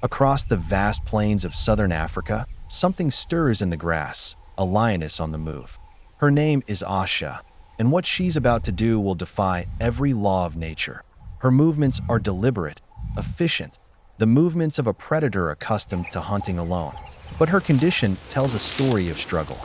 Across the vast plains of southern Africa, something stirs in the grass, a lioness on the move. Her name is Asha, and what she's about to do will defy every law of nature. Her movements are deliberate, efficient, the movements of a predator accustomed to hunting alone. But her condition tells a story of struggle.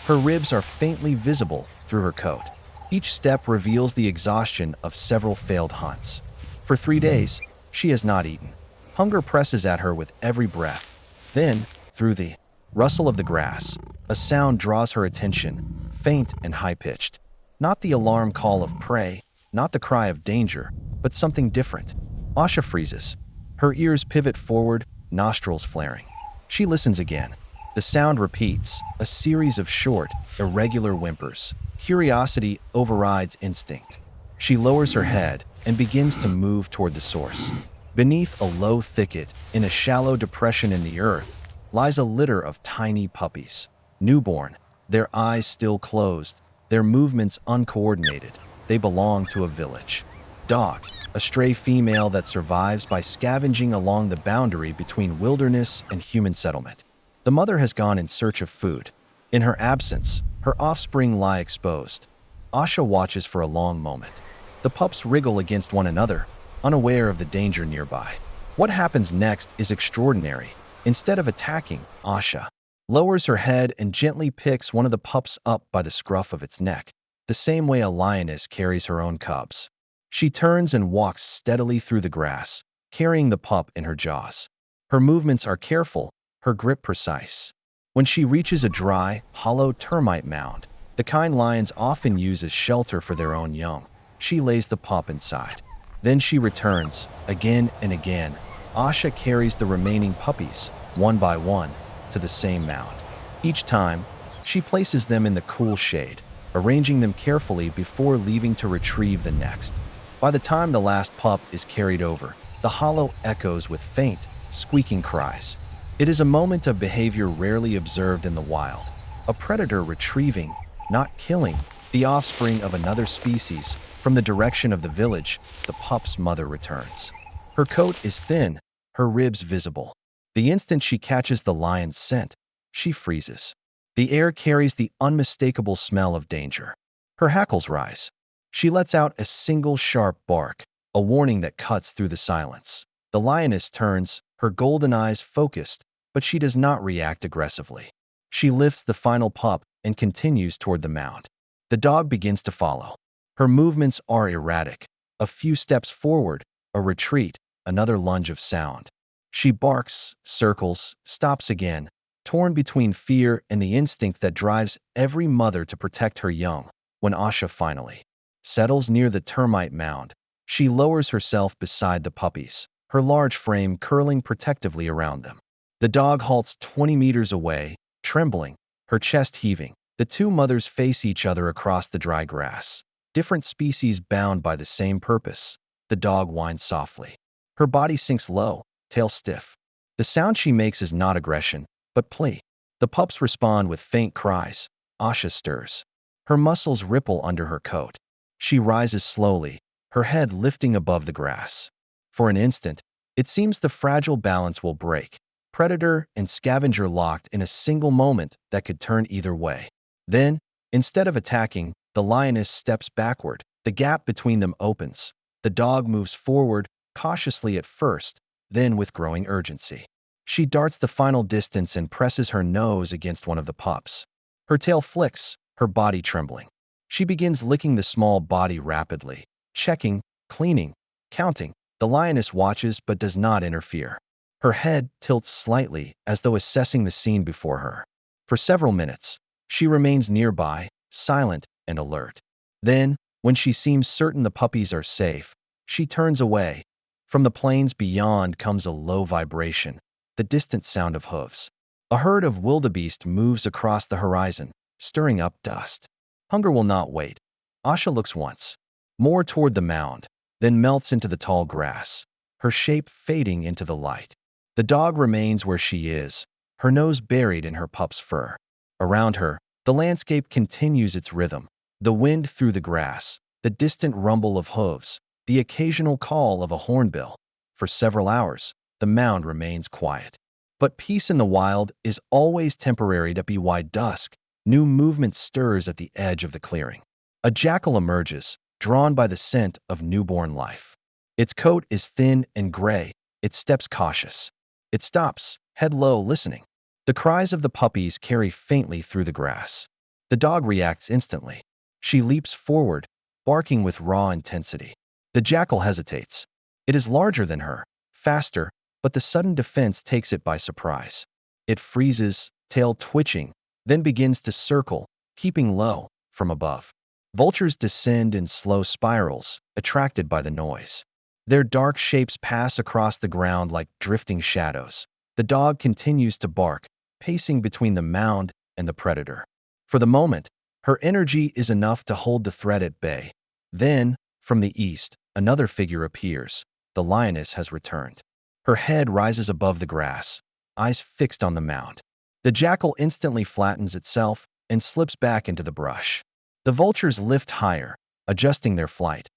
Her ribs are faintly visible through her coat. Each step reveals the exhaustion of several failed hunts. For 3 days, she has not eaten. Hunger presses at her with every breath. Then, through the rustle of the grass, a sound draws her attention, faint and high-pitched. Not the alarm call of prey, not the cry of danger, but something different. Asha freezes. Her ears pivot forward, nostrils flaring. She listens again. The sound repeats, a series of short, irregular whimpers. Curiosity overrides instinct. She lowers her head and begins to move toward the source. Beneath a low thicket, in a shallow depression in the earth, lies a litter of tiny puppies. Newborn, their eyes still closed, their movements uncoordinated. They belong to a village. Dog, a stray female that survives by scavenging along the boundary between wilderness and human settlement. The mother has gone in search of food. In her absence, her offspring lie exposed. Asha watches for a long moment. The pups wriggle against one another, unaware of the danger nearby. What happens next is extraordinary. Instead of attacking, Asha lowers her head and gently picks one of the pups up by the scruff of its neck, the same way a lioness carries her own cubs. She turns and walks steadily through the grass, carrying the pup in her jaws. Her movements are careful, her grip precise. When she reaches a dry, hollow termite mound, the kind lions often use as shelter for their own young, she lays the pup inside. Then she returns, again and again. Asha carries the remaining puppies, one by one, to the same mound. Each time, she places them in the cool shade, arranging them carefully before leaving to retrieve the next. By the time the last pup is carried over, the hollow echoes with faint, squeaking cries. It is a moment of behavior rarely observed in the wild. A predator retrieving, not killing, the offspring of another species. From the direction of the village, the pup's mother returns. Her coat is thin, her ribs visible. The instant she catches the lion's scent, she freezes. The air carries the unmistakable smell of danger. Her hackles rise. She lets out a single sharp bark, a warning that cuts through the silence. The lioness turns, her golden eyes focused, but she does not react aggressively. She lifts the final pup and continues toward the mound. The dog begins to follow. Her movements are erratic. A few steps forward, a retreat, another lunge of sound. She barks, circles, stops again, torn between fear and the instinct that drives every mother to protect her young. When Asha finally settles near the termite mound, she lowers herself beside the puppies, her large frame curling protectively around them. The dog halts 20 meters away, trembling, her chest heaving. The two mothers face each other across the dry grass. Different species bound by the same purpose. The dog whines softly. Her body sinks low, tail stiff. The sound she makes is not aggression, but plea. The pups respond with faint cries. Asha stirs. Her muscles ripple under her coat. She rises slowly, her head lifting above the grass. For an instant, it seems the fragile balance will break. Predator and scavenger locked in a single moment that could turn either way. Then, instead of attacking, the lioness steps backward. The gap between them opens. The dog moves forward, cautiously at first, then with growing urgency. She darts the final distance and presses her nose against one of the pups. Her tail flicks, her body trembling. She begins licking the small body rapidly, checking, cleaning, counting. The lioness watches but does not interfere. Her head tilts slightly as though assessing the scene before her. For several minutes, she remains nearby, silent and alert. Then, when she seems certain the puppies are safe, she turns away. From the plains beyond comes a low vibration, the distant sound of hooves. A herd of wildebeest moves across the horizon, stirring up dust. Hunger will not wait. Asha looks once, more toward the mound, then melts into the tall grass, her shape fading into the light. The dog remains where she is, her nose buried in her pup's fur. Around her, the landscape continues its rhythm. The wind through the grass, the distant rumble of hooves, the occasional call of a hornbill. For several hours, the mound remains quiet. But peace in the wild is always temporary. By dusk, new movement stirs at the edge of the clearing. A jackal emerges, drawn by the scent of newborn life. Its coat is thin and gray, its steps cautious. It stops, head low, listening. The cries of the puppies carry faintly through the grass. The dog reacts instantly. She leaps forward, barking with raw intensity. The jackal hesitates. It is larger than her, faster, but the sudden defense takes it by surprise. It freezes, tail twitching, then begins to circle, keeping low, from above. Vultures descend in slow spirals, attracted by the noise. Their dark shapes pass across the ground like drifting shadows. The dog continues to bark, pacing between the mound and the predator. For the moment, her energy is enough to hold the threat at bay. Then, from the east, another figure appears. The lioness has returned. Her head rises above the grass, eyes fixed on the mound. The jackal instantly flattens itself and slips back into the brush. The vultures lift higher, adjusting their flight.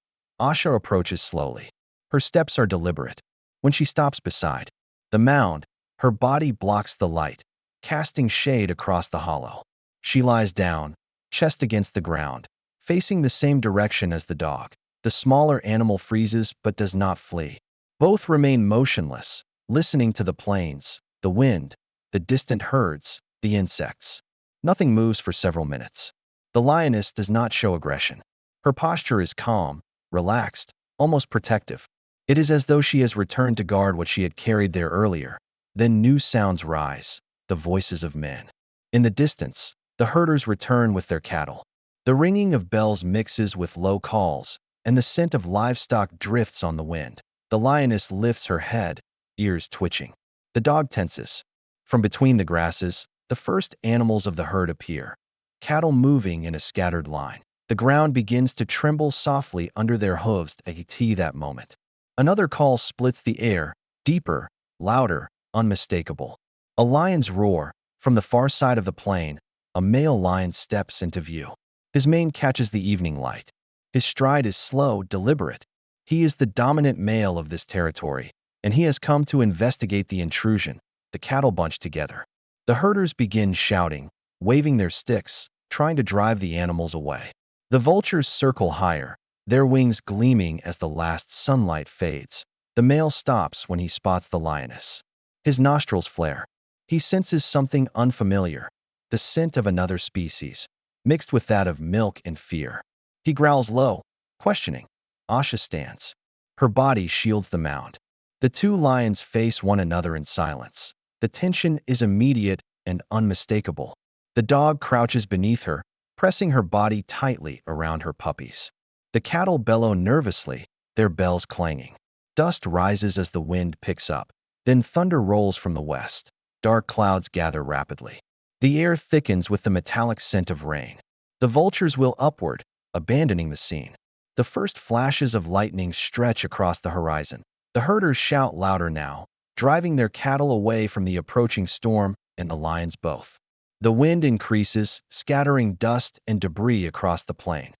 Asha approaches slowly. Her steps are deliberate. When she stops beside the mound, her body blocks the light, casting shade across the hollow. She lies down, chest against the ground, facing the same direction as the dog. The smaller animal freezes but does not flee. Both remain motionless, listening to the plains, the wind, the distant herds, the insects. Nothing moves for several minutes. The lioness does not show aggression. Her posture is calm, relaxed, almost protective. It is as though she has returned to guard what she had carried there earlier. Then new sounds rise, the voices of men. In the distance, the herders return with their cattle. The ringing of bells mixes with low calls, and the scent of livestock drifts on the wind. The lioness lifts her head, ears twitching. The dog tenses. From between the grasses, the first animals of the herd appear, cattle moving in a scattered line. The ground begins to tremble softly under their hooves at that moment. Another call splits the air, deeper, louder, unmistakable. A lion's roar. From the far side of the plain, a male lion steps into view. His mane catches the evening light. His stride is slow, deliberate. He is the dominant male of this territory, and he has come to investigate the intrusion. The cattle bunch together. The herders begin shouting, waving their sticks, trying to drive the animals away. The vultures circle higher, their wings gleaming as the last sunlight fades. The male stops when he spots the lioness. His nostrils flare. He senses something unfamiliar, the scent of another species, mixed with that of milk and fear. He growls low, questioning. Asha stands. Her body shields the mound. The two lions face one another in silence. The tension is immediate and unmistakable. The dog crouches beneath her, pressing her body tightly around her puppies. The cattle bellow nervously, their bells clanging. Dust rises as the wind picks up. Then thunder rolls from the west. Dark clouds gather rapidly. The air thickens with the metallic scent of rain. The vultures wheel upward, abandoning the scene. The first flashes of lightning stretch across the horizon. The herders shout louder now, driving their cattle away from the approaching storm, and the lions both. The wind increases, scattering dust and debris across the plain.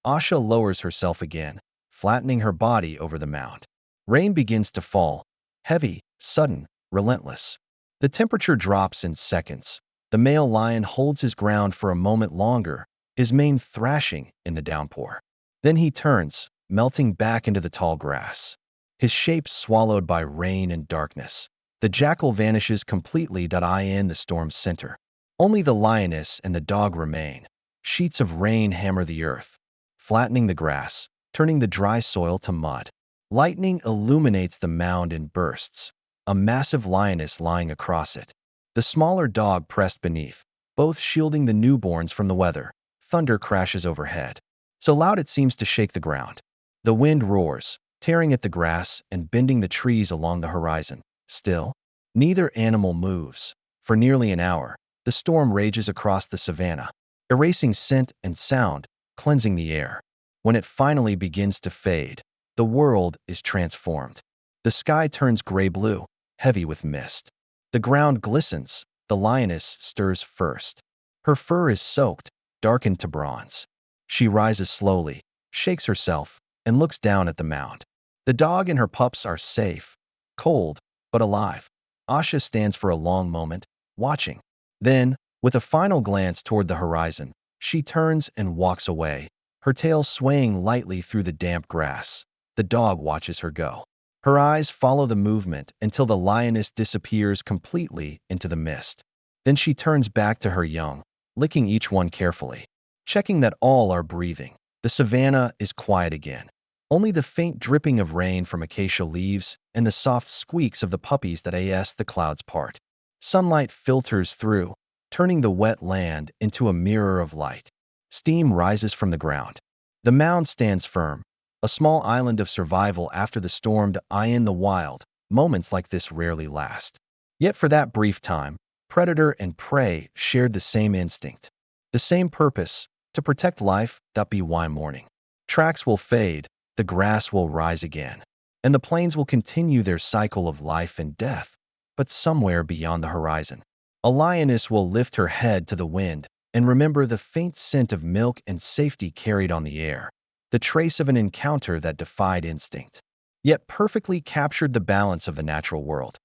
Asha lowers herself again, flattening her body over the mound. Rain begins to fall, heavy, sudden, relentless. The temperature drops in seconds. The male lion holds his ground for a moment longer, his mane thrashing in the downpour. Then he turns, melting back into the tall grass. His shape swallowed by rain and darkness. The jackal vanishes completely. In the storm's center. Only the lioness and the dog remain. Sheets of rain hammer the earth, flattening the grass, turning the dry soil to mud. Lightning illuminates the mound in bursts, a massive lioness lying across it. The smaller dog pressed beneath, both shielding the newborns from the weather. Thunder crashes overhead, so loud it seems to shake the ground. The wind roars, tearing at the grass and bending the trees along the horizon. Still, neither animal moves. For nearly an hour, the storm rages across the savanna, erasing scent and sound, cleansing the air. When it finally begins to fade, the world is transformed. The sky turns gray-blue, heavy with mist. The ground glistens. The lioness stirs first. Her fur is soaked, darkened to bronze. She rises slowly, shakes herself, and looks down at the mound. The dog and her pups are safe, cold, but alive. Asha stands for a long moment, watching. Then, with a final glance toward the horizon, she turns and walks away, her tail swaying lightly through the damp grass. The dog watches her go. Her eyes follow the movement until the lioness disappears completely into the mist. Then she turns back to her young, licking each one carefully, checking that all are breathing. The savanna is quiet again. Only the faint dripping of rain from acacia leaves and the soft squeaks of the puppies that as the clouds part. Sunlight filters through, turning the wet land into a mirror of light. Steam rises from the ground. The mound stands firm, a small island of survival after the storm. In the wild, moments like this rarely last. Yet for that brief time, predator and prey shared the same instinct, the same purpose, to protect life. Why morning. Tracks will fade, the grass will rise again, and the plains will continue their cycle of life and death. But somewhere beyond the horizon, a lioness will lift her head to the wind and remember the faint scent of milk and safety carried on the air, the trace of an encounter that defied instinct, yet perfectly captured the balance of the natural world.